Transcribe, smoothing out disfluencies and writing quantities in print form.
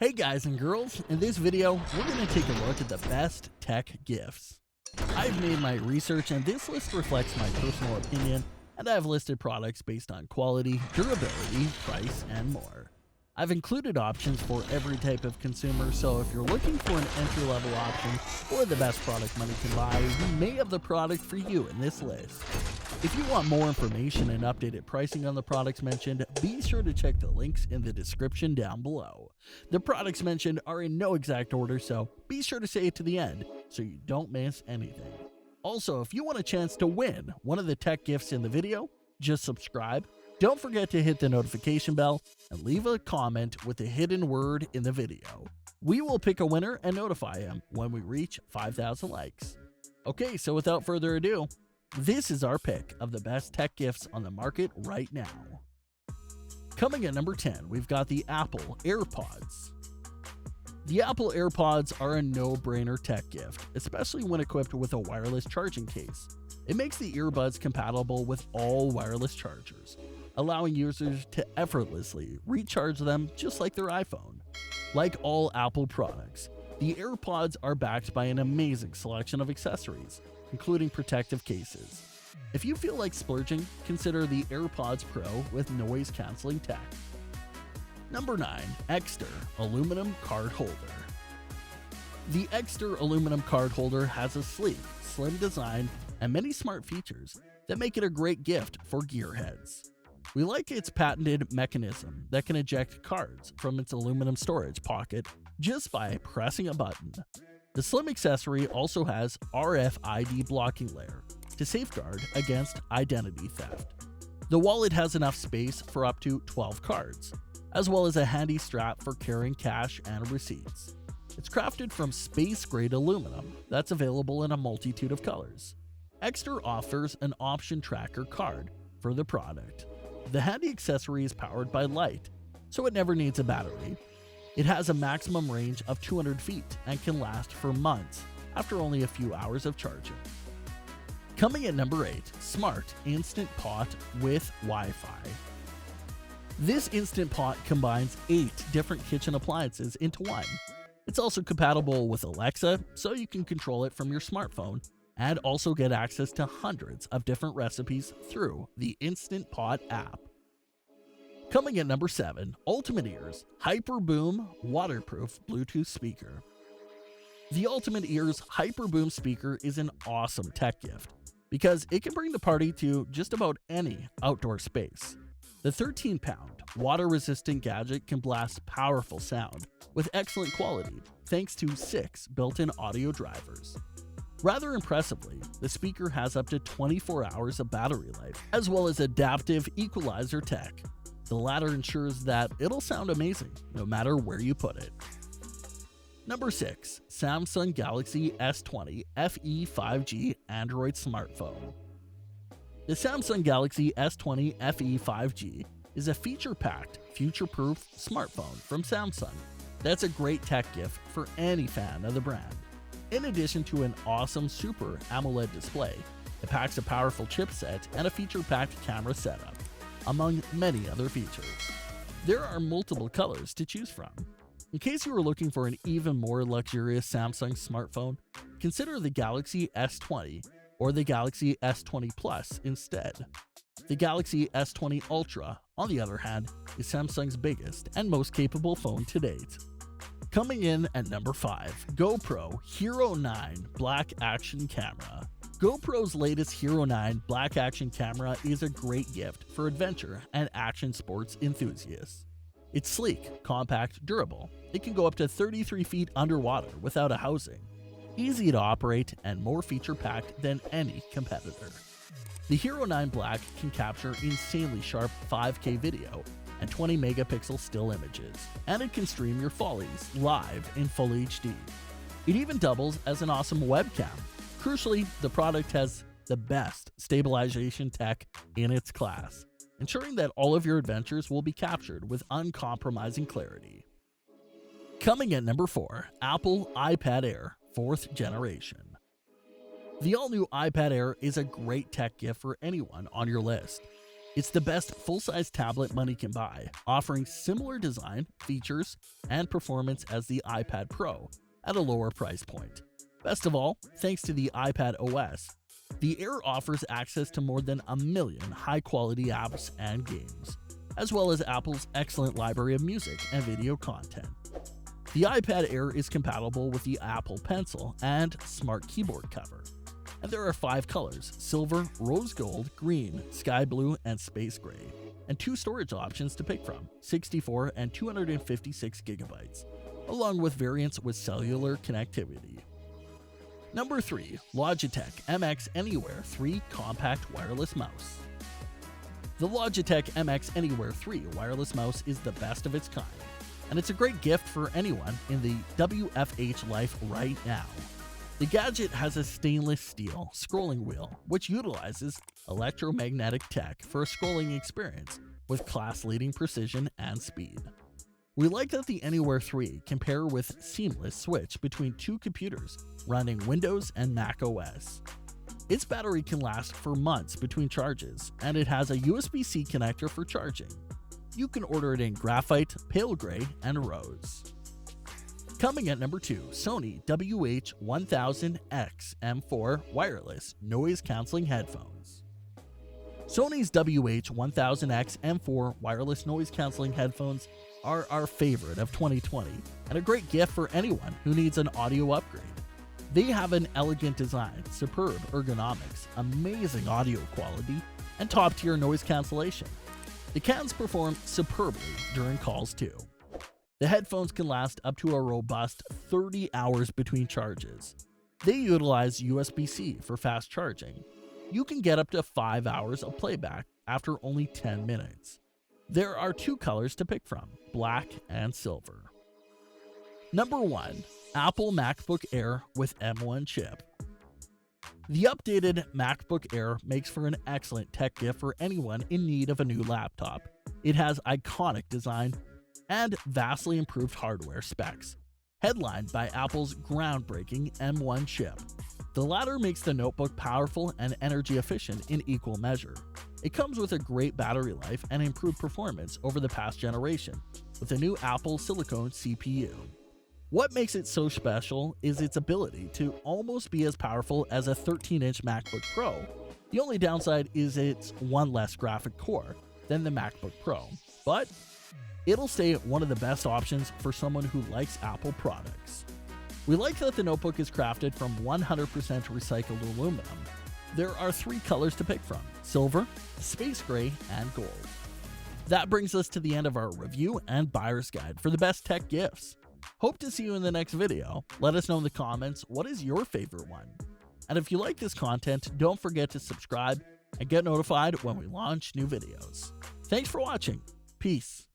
Hey guys and girls, in this video, we're going to take a look at the best tech gifts. I've made my research and this list reflects my personal opinion, and I've listed products based on quality, durability, price, and more. I've included options for every type of consumer, so if you're looking for an entry-level option or the best product money can buy, we may have the product for you in this list. If you want more information and updated pricing on the products mentioned, be sure to check the links in the description down below. The products mentioned are in no exact order, so be sure to say it to the end so you don't miss anything. Also, if you want a chance to win one of the tech gifts in the video, just subscribe. Don't forget to hit the notification bell and leave a comment with the hidden word in the video. We will pick a winner and notify him when we reach 5,000 likes. Okay, so without further ado, this is our pick of the best tech gifts on the market right now. Coming at number 10, we've got the Apple AIRPODS. The Apple AIRPODS are a no-brainer tech gift, especially when equipped with a wireless charging case. It makes the earbuds compatible with all wireless chargers, allowing users to effortlessly recharge them just like their iPhone. Like all Apple products, the AirPods are backed by an amazing selection of accessories, including protective cases. If you feel like splurging, consider the AirPods Pro with noise-canceling tech. Number 9. EKSTER Aluminum Card Holder. The EKSTER aluminum card holder has a sleek, slim design and many smart features that make it a great gift for gearheads. We like its patented mechanism that can eject cards from its aluminum storage pocket just by pressing a button. The slim accessory also has RFID blocking layer to safeguard against identity theft. The wallet has enough space for up to 12 cards, as well as a handy strap for carrying cash and receipts. It's crafted from space-grade aluminum that's available in a multitude of colors. EKSTER offers an option tracker card for the product. The handy accessory is powered by light, so it never needs a battery. It has a maximum range of 200 feet and can last for months after only a few hours of charging. Coming at number 8, Smart Instant Pot with Wi-Fi. This Instant Pot combines 8 different kitchen appliances into one. It's also compatible with Alexa, so you can control it from your smartphone and also get access to hundreds of different recipes through the Instant Pot app. Coming at number 7, Ultimate Ears HYPERBOOM Waterproof Bluetooth Speaker. The Ultimate Ears HYPERBOOM speaker is an awesome tech gift because it can bring the party to just about any outdoor space. The 13-pound, water-resistant gadget can blast powerful sound with excellent quality thanks to 6 built-in audio drivers. Rather impressively, the speaker has up to 24 hours of battery life, as well as adaptive equalizer tech. The latter ensures that it'll sound amazing no matter where you put it. Number 6. Samsung Galaxy S20 FE 5G Android Smartphone. The Samsung Galaxy S20 FE 5G is a feature-packed, future-proof smartphone from Samsung that's a great tech gift for any fan of the brand. In addition to an awesome Super AMOLED display, it packs a powerful chipset and a feature-packed camera setup, among many other features. There are multiple colors to choose from. In case you are looking for an even more luxurious Samsung smartphone, consider the Galaxy S20 or the Galaxy S20 Plus instead. The Galaxy S20 Ultra, on the other hand, is Samsung's biggest and most capable phone to date. Coming in at number 5, GoPro Hero 9 Black Action Camera. GoPro's latest Hero 9 Black Action Camera is a great gift for adventure and action sports enthusiasts. It's sleek, compact, durable. It can go up to 33 feet underwater without a housing. Easy to operate and more feature-packed than any competitor. The Hero 9 Black can capture insanely sharp 5K video and 20 megapixel still images, and it can stream your follies live in full HD. It even doubles as an awesome webcam. Crucially, the product has the best stabilization tech in its class, ensuring that all of your adventures will be captured with uncompromising clarity. Coming at number 4, Apple iPad Air 4th generation. The all-new iPad Air is a great tech gift for anyone on your list. It's the best full-size tablet money can buy, offering similar design, features, and performance as the iPad Pro at a lower price point. Best of all, thanks to the iPad OS, the Air offers access to more than 1 million high-quality apps and games, as well as Apple's excellent library of music and video content. The iPad Air is compatible with the Apple Pencil and Smart Keyboard cover, and there are 5 colors: silver, rose gold, green, sky blue, and space gray, and 2 storage options to pick from: 64 and 256 gigabytes, along with variants with cellular connectivity. Number 3. Logitech MX Anywhere 3 Compact Wireless Mouse. The Logitech MX Anywhere 3 wireless mouse is the best of its kind, and it's a great gift for anyone in the WFH life right now. The gadget has a stainless steel scrolling wheel, which utilizes electromagnetic tech for a scrolling experience with class-leading precision and speed. We like that the Anywhere 3 can pair with seamless switch between 2 computers running Windows and Mac OS. Its battery can last for months between charges, and it has a USB-C connector for charging. You can order it in graphite, pale gray, and rose. Coming at number 2, Sony WH-1000X M4 Wireless Noise Cancelling Headphones. Sony's WH-1000X M4 Wireless Noise Cancelling Headphones are our favorite of 2020 and a great gift for anyone who needs an audio upgrade. They have an elegant design, superb ergonomics, amazing audio quality, and top-tier noise cancellation. The cans perform superbly during calls too. The headphones can last up to a robust 30 hours between charges. They utilize USB-C for fast charging. You can get up to 5 hours of playback after only 10 minutes. There are 2 colors to pick from, black and silver. Number 1. Apple MacBook Air with M1 chip. The updated MacBook Air makes for an excellent tech gift for anyone in need of a new laptop. It has iconic design and vastly improved hardware specs, headlined by Apple's groundbreaking M1 chip. The latter makes the notebook powerful and energy efficient in equal measure. It comes with a great battery life and improved performance over the past generation, with a new Apple Silicon CPU. What makes it so special is its ability to almost be as powerful as a 13-inch MacBook Pro. The only downside is it's one less graphic core than the MacBook Pro, but it'll stay one of the best options for someone who likes Apple products. We like that the notebook is crafted from 100% recycled aluminum. There are 3 colors to pick from: silver, space gray, and gold. That brings us to the end of our review and buyer's guide for the best tech gifts. Hope to see you in the next video. Let us know in the comments what is your favorite one. And if you like this content, don't forget to subscribe and get notified when we launch new videos. Thanks for watching. Peace.